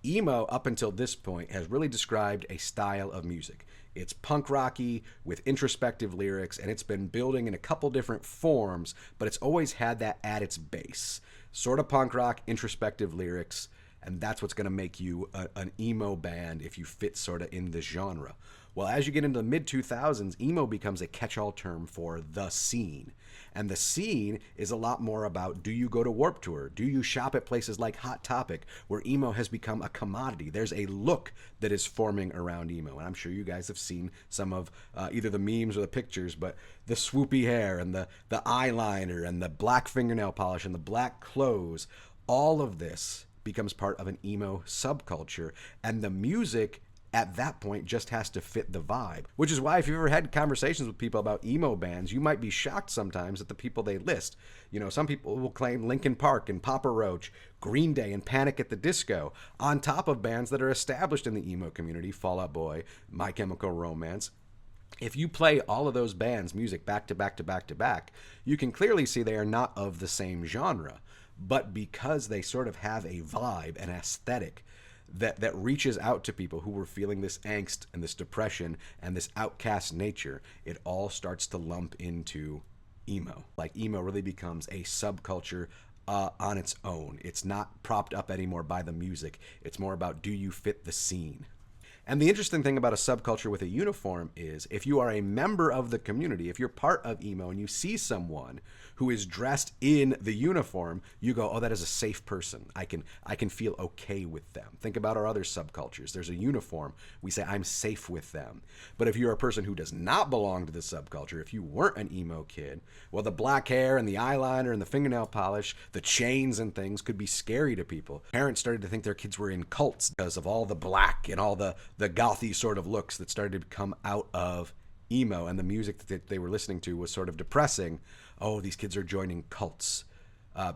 Emo, up until this point, has really described a style of music. It's punk rocky with introspective lyrics, and it's been building in a couple different forms, but it's always had that at its base. Sort of punk rock, introspective lyrics, and that's what's going to make you an emo band if you fit sort of in this genre. Well, as you get into the mid 2000s, emo becomes a catch all term for the scene. And the scene is a lot more about, do you go to Warped Tour? Do you shop at places like Hot Topic, where emo has become a commodity? There's a look that is forming around emo. And I'm sure you guys have seen some of either the memes or the pictures, but the swoopy hair and the eyeliner and the black fingernail polish and the black clothes, all of this becomes part of an emo subculture. And the music at that point just has to fit the vibe. Which is why if you've ever had conversations with people about emo bands, you might be shocked sometimes at the people they list. You know, some people will claim Linkin Park and Papa Roach, Green Day and Panic at the Disco, on top of bands that are established in the emo community, Fall Out Boy, My Chemical Romance. If you play all of those bands' music back to back to back to back, you can clearly see they are not of the same genre. But because they sort of have a vibe, an aesthetic, that reaches out to people who were feeling this angst and this depression and this outcast nature, it all starts to lump into emo. Like, emo really becomes a subculture on its own. It's not propped up anymore by the music. It's more about, do you fit the scene? And the interesting thing about a subculture with a uniform is, if you are a member of the community, if you're part of emo and you see someone who is dressed in the uniform, you go, oh, that is a safe person. I can feel okay with them. Think about our other subcultures. There's a uniform. We say, I'm safe with them. But if you're a person who does not belong to the subculture, if you weren't an emo kid, well, the black hair and the eyeliner and the fingernail polish, the chains and things could be scary to people. Parents started to think their kids were in cults because of all the black and all the gothy sort of looks that started to come out of emo, and the music that they were listening to was sort of depressing. Oh, these kids are joining cults,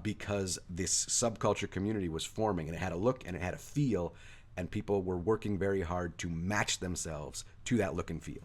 because this subculture community was forming, and it had a look and it had a feel, and people were working very hard to match themselves to that look and feel.